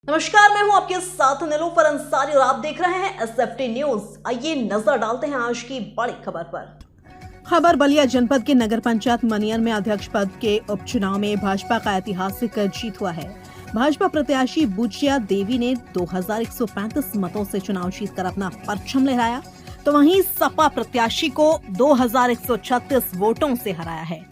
नमस्कार, मैं हूं आपके साथ नीलोफर अंसारी और आप देख रहे हैं एसएफटी न्यूज। आइए नजर डालते हैं आज की बड़ी खबर पर। खबर बलिया जनपद के नगर पंचायत मनियर में अध्यक्ष पद के उपचुनाव में भाजपा का ऐतिहासिक जीत हुआ है। भाजपा प्रत्याशी बुचिया देवी ने 2135 मतों से चुनाव जीतकर अपना परचम लहराया, तो वहीं सपा प्रत्याशी को 2136 वोटों से हराया है।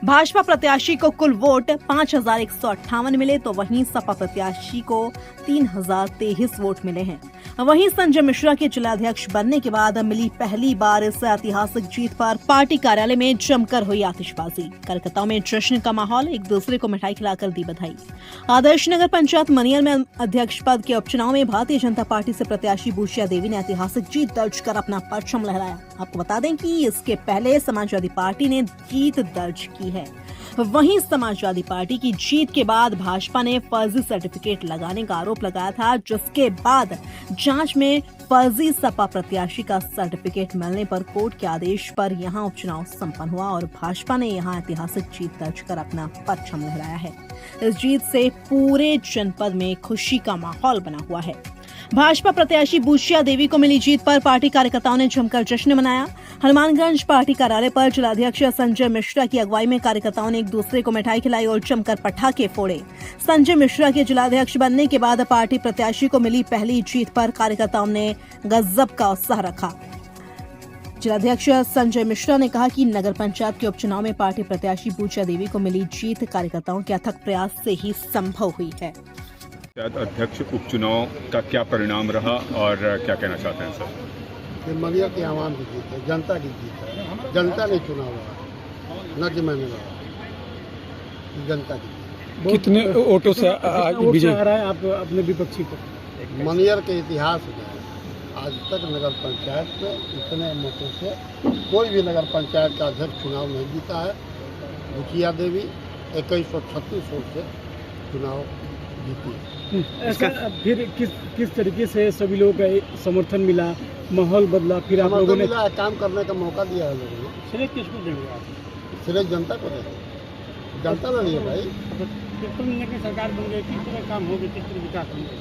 भाजपा प्रत्याशी को कुल वोट 5158 मिले, तो वहीं सपा प्रत्याशी को 3023 वोट मिले हैं। वहीं संजय मिश्रा के जिलाध्यक्ष बनने के बाद मिली पहली बार इस ऐतिहासिक जीत पर पार्टी कार्यालय में जमकर हुई आतिशबाजी। कार्यकर्ताओं में जश्न का माहौल, एक दूसरे को मिठाई खिलाकर दी बधाई। आदर्श नगर पंचायत मनियर में अध्यक्ष पद के उपचुनाव में भारतीय जनता पार्टी से प्रत्याशी बुचिया देवी ने ऐतिहासिक जीत दर्ज कर अपना परचम लहराया। आपको बता दें कि इसके पहले समाजवादी पार्टी ने जीत दर्ज की है। वहीं समाजवादी पार्टी की जीत के बाद भाजपा ने फर्जी सर्टिफिकेट लगाने का आरोप लगाया था, जिसके बाद जांच में फर्जी सपा प्रत्याशी का सर्टिफिकेट मिलने पर कोर्ट के आदेश पर यहां उपचुनाव संपन्न हुआ और भाजपा ने यहां ऐतिहासिक जीत दर्ज कर अपना परचम लहराया है। इस जीत से पूरे जनपद में खुशी का माहौल बना हुआ है। भाजपा प्रत्याशी बुचिया देवी को मिली जीत पर पार्टी कार्यकर्ताओं ने जमकर जश्न मनाया। हनुमानगंज पार्टी कार्यालय पर जिलाध्यक्ष संजय मिश्रा की अगुवाई में कार्यकर्ताओं ने एक दूसरे को मिठाई खिलाई और जमकर पटाखे फोड़े। संजय मिश्रा के जिलाध्यक्ष बनने के बाद पार्टी प्रत्याशी को मिली पहली जीत पर कार्यकर्ताओं ने गजब का उत्साह रखा। जिलाध्यक्ष संजय मिश्रा ने कहा कि नगर पंचायत के उपचुनाव में पार्टी प्रत्याशी बुचिया देवी को मिली जीत कार्यकर्ताओं के अथक प्रयास से ही संभव हुई है। अध्यक्ष उपचुनाव का क्या परिणाम रहा और क्या कहना चाहते हैं सर? ये मनिया की आवाम की जीत है, जनता की जीत है। जनता ने चुनाव लड़ा, न कि मैंने लड़ा, जनता की जीत। कितने वोटों से विजय आ रहा है आप अपने विपक्षी को? मनियर के इतिहास में आज तक नगर पंचायत में इतने मतों से कोई भी नगर पंचायत का अध्यक्ष चुनाव नहीं जीता है। बुचिया देवी 2136 वोट से चुनाव जीती। ऐसा फिर किस तरीके से सभी लोगों का समर्थन मिला, माहौल बदला, फिर आप लोगों ने काम करने का मौका दिया है लोगों ने। सिर्फ किसको देंगे आप? सिर्फ जनता को देंगे, जनता ना नहीं है भाई। की सरकार बन गई, किस तरह काम हो गए, किस तरह विकास होंगे?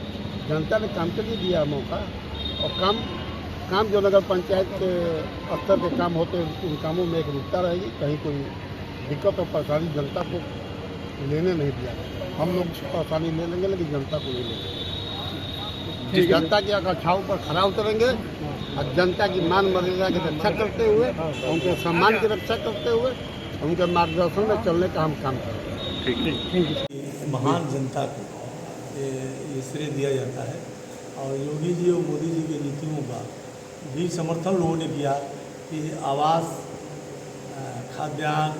जनता ने काम के लिए दिया मौका, और काम जो नगर पंचायत के स्तर के काम होते हैं उन कामों में एक रुकता रहेगी। कहीं कोई दिक्कत और परेशानी जनता को लेने नहीं दिया। हम लोग परेशानी ले लेंगे लेकिन जनता को नहीं लेंगे। जनता की आकांक्षाओं पर खरा उतरेंगे और जनता की मान मर्यादा की रक्षा करते हुए, उनके सम्मान की रक्षा करते हुए, उनके मार्गदर्शन में चलने का हम काम करेंगे। महान जनता को ये श्रेय दिया जाता है और योगी जी और मोदी जी की नीतियों का भी समर्थन लोगों ने किया कि आवास, खाद्यान्न,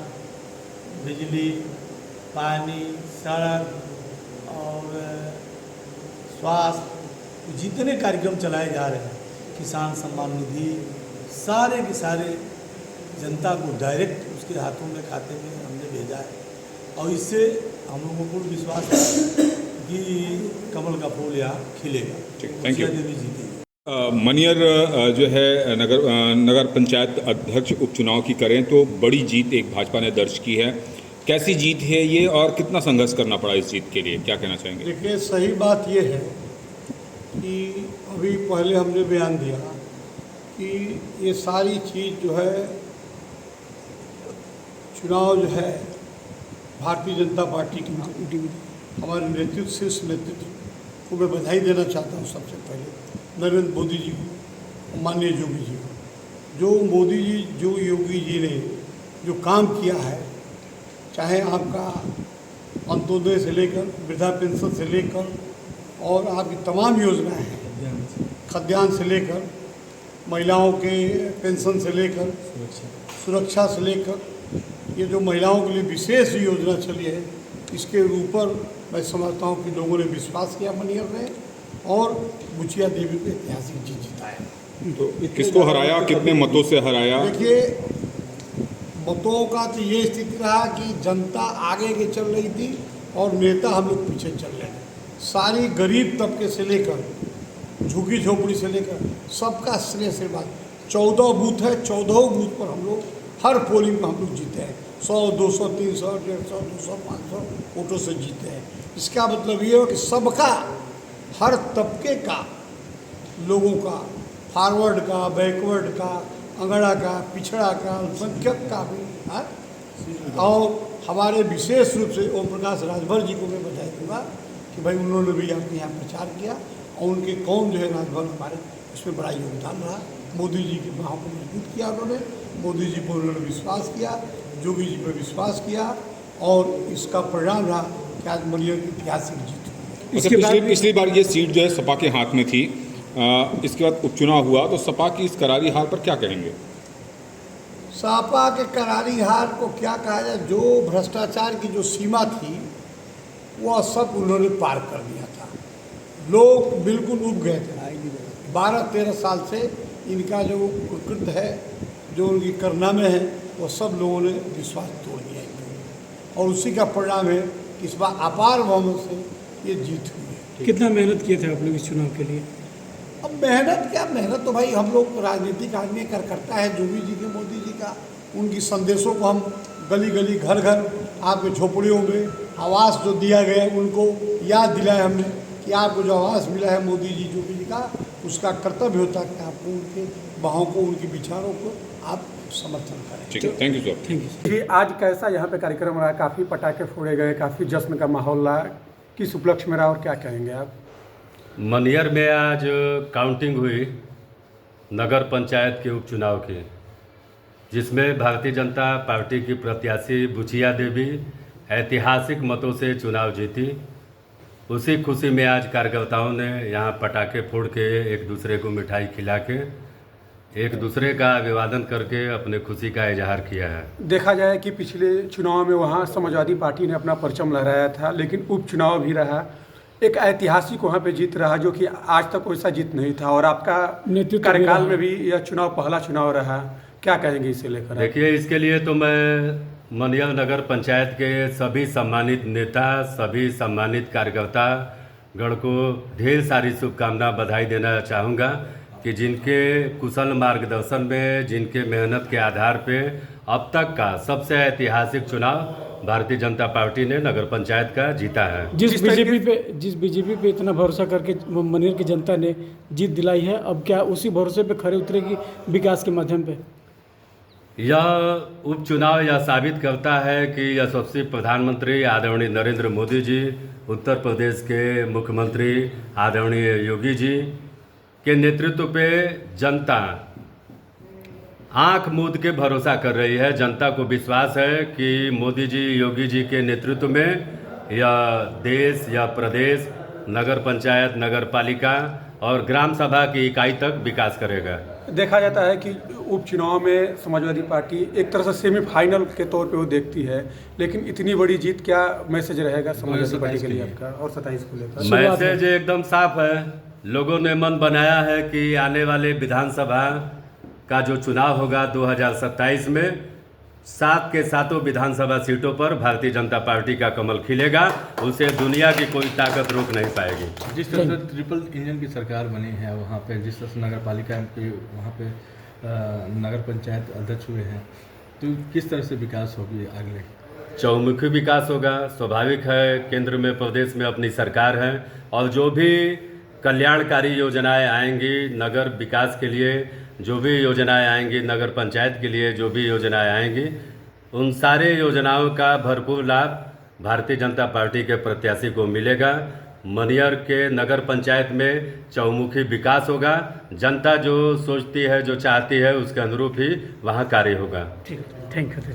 बिजली, पानी, सड़क और स्वास्थ्य, जितने कार्यक्रम चलाए जा रहे हैं, किसान सम्मान निधि, सारे के सारे जनता को डायरेक्ट उसके हाथों में, खाते में हमने भेजा है और इससे हम लोगों को विश्वास है कि कमल का फूल यहाँ खिलेगा। Thank you. देवी जी की मनियर जो है नगर पंचायत अध्यक्ष उपचुनाव की करें तो बड़ी जीत एक भाजपा ने दर्ज की है। कैसी जीत है ये और कितना संघर्ष करना पड़ा इस जीत के लिए, क्या कहना चाहेंगे? देखिए, सही बात ये है कि अभी पहले हमने बयान दिया कि ये सारी चीज़ जो है, चुनाव जो है भारतीय जनता पार्टी की हमारे नेतृत्व, शीर्ष नेतृत्व को मैं बधाई देना चाहता हूँ। सबसे पहले नरेंद्र मोदी जी को, माननीय योगी जी को। जो योगी जी ने जो काम किया है, चाहे आपका अंत्योदय से लेकर वृद्धा पेंशन से लेकर और आपकी तमाम योजनाएं हैं, खाद्यान्न से लेकर महिलाओं के पेंशन से लेकर सुरक्षा से लेकर, ये जो महिलाओं के लिए विशेष योजना चली है, इसके ऊपर मैं समझता हूँ कि लोगों ने विश्वास किया मनियर में और बुचिया देवी को ऐतिहासिक जीत जिताया। तो किसको हराया, कितने मतों से हराया? देखिए, मतों का तो ये स्थिति रहा कि जनता आगे के चल रही थी और नेता हम लोग पीछे चल रहे थे। सारी गरीब तबके से लेकर झुग्गी झोपड़ी से लेकर सबका श्रेय से बात। 14 बूथ है, 14 बूथ पर हम लोग हर पोलिंग में हम लोग जीते हैं। 100, 200, 300, 150, 200, 500 वोटों से जीते हैं। इसका मतलब ये हो कि सबका हर तबके का लोगों का, फॉरवर्ड का, बैकवर्ड का, अंगड़ा का, पिछड़ा का, अल्पसंख्यक का भी, हाँ? और हमारे विशेष रूप से ओम प्रकाश राजभर जी को मैं बधाई दूंगा कि भाई उन्होंने भी आपके यहाँ प्रचार किया और उनके कौन जो है राजभर हमारे उसमें बड़ा योगदान रहा। मोदी जी की बाहों को मजबूत किया उन्होंने, मोदी जी पर उन्होंने विश्वास किया, योगी जी पर विश्वास किया और इसका परिणाम रहा कि आज मनियर की ऐतिहासिक जीत हुई। अच्छा, पिछली बार ये सीट जो है सपा के हाथ में थी, इसके बाद उपचुनाव हुआ तो सपा की इस करारी हार पर क्या कहेंगे? सपा के करारी हार को क्या कहा जाए, जो भ्रष्टाचार की जो सीमा थी वह सब उन्होंने पार कर दिया था। लोग बिल्कुल उब गए थे। 12-13 साल से इनका जो कुकृत्य है, जो उनकी कारनामे हैं, वो सब लोगों ने विश्वास तोड़ दिया और उसी का परिणाम है कि इस बार अपार बहुमत से ये जीत हुई है। कितना मेहनत किए थे आप लोग इस चुनाव के लिए? अब मेहनत क्या, मेहनत तो भाई हम लोग राजनीतिक आदमी करता है। योगी जी के, मोदी जी का, उनकी संदेशों को हम गली गली, घर घर, आपके झोपड़ियों में आवास जो दिया गया है उनको याद दिलाया हमने कि आपको जो आवास मिला है मोदी जी, योगी जी का, उसका कर्तव्य होता है कि आपको उनके बाहों को, उनके विचारों को आप समर्थन करें। ठीक है, thank you sir. Thank you जी। आज कैसा यहाँ पे कार्यक्रम रहा? काफ़ी पटाखे फोड़े गए, काफ़ी जश्न का माहौल रहा, किस उपलक्ष्य में रहा और क्या कहेंगे आप? मनियर में आज काउंटिंग हुई नगर पंचायत के उपचुनाव की, जिसमें भारतीय जनता पार्टी की प्रत्याशी बुचिया देवी ऐतिहासिक मतों से चुनाव जीती। उसी खुशी में आज कार्यकर्ताओं ने यहाँ पटाखे फोड़ के, एक दूसरे को मिठाई खिला के, एक दूसरे का अभिवादन करके अपने खुशी का इजहार किया है। देखा जाए कि पिछले चुनाव में वहाँ समाजवादी पार्टी ने अपना परचम लहराया था, लेकिन उपचुनाव भी रहा, एक ऐतिहासिक वहाँ पे जीत रहा जो कि आज तक वैसा जीत नहीं था और आपका कार्यकाल में भी यह चुनाव पहला चुनाव रहा। क्या कहेंगे इसे लेकर? देखिए, इसके लिए तो मैं मनियर नगर पंचायत के सभी सम्मानित नेता, सभी सम्मानित कार्यकर्ता गण को ढेर सारी शुभकामना, बधाई देना चाहूँगा कि जिनके कुशल मार्गदर्शन में, जिनके मेहनत के आधार पे अब तक का सबसे ऐतिहासिक चुनाव भारतीय जनता पार्टी ने नगर पंचायत का जीता है। जिस बीजेपी पे इतना भरोसा करके मनियर की जनता ने जीत दिलाई है, अब क्या उसी भरोसे पे खरे उतरेगी विकास के माध्यम पे? यह उपचुनाव यह साबित करता है कि यशस्वी प्रधानमंत्री आदरणीय नरेंद्र मोदी जी, उत्तर प्रदेश के मुख्यमंत्री आदरणीय योगी जी के नेतृत्व पे जनता आंख मूंद के भरोसा कर रही है। जनता को विश्वास है कि मोदी जी, योगी जी के नेतृत्व में यह देश, यह प्रदेश, नगर पंचायत, नगर पालिका और ग्राम सभा की इकाई तक विकास करेगा। देखा जाता है कि उपचुनाव में समाजवादी पार्टी एक तरह से सेमीफाइनल के तौर पे वो देखती है, लेकिन इतनी बड़ी जीत, क्या मैसेज रहेगा समाजवादी पार्टी के लिए आपका और 27 को लेकर? मैसेज एकदम साफ है। लोगों ने मन बनाया है कि आने वाले विधानसभा का जो चुनाव होगा 2027 में 7 के 7 विधानसभा सीटों पर भारतीय जनता पार्टी का कमल खिलेगा। उसे दुनिया की कोई ताकत रोक नहीं पाएगी। जिस तरह से ट्रिपल इंजन की सरकार बनी है वहाँ पे, जिस तरह से नगर पालिका के वहाँ पे नगर पंचायत अध्यक्ष हुए हैं, तो किस तरह से विकास होगी आगे? चौमुखी विकास होगा। स्वाभाविक है, केंद्र में, प्रदेश में अपनी सरकार है और जो भी कल्याणकारी योजनाएं आएंगी नगर विकास के लिए, जो भी योजनाएं आएंगी नगर पंचायत के लिए, जो भी योजनाएं आएंगी, उन सारे योजनाओं का भरपूर लाभ भारतीय जनता पार्टी के प्रत्याशी को मिलेगा। मनियर के नगर पंचायत में चौमुखी विकास होगा। जनता जो सोचती है, जो चाहती है, उसके अनुरूप ही वहाँ कार्य होगा। ठीक, थैंक यू।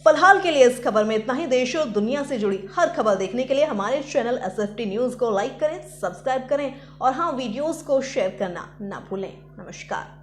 फिलहाल के लिए इस खबर में इतना ही। देश और दुनिया से जुड़ी हर खबर देखने के लिए हमारे चैनल SFT न्यूज़ को लाइक करें, सब्सक्राइब करें और हाँ, वीडियोस को शेयर करना ना भूलें। नमस्कार।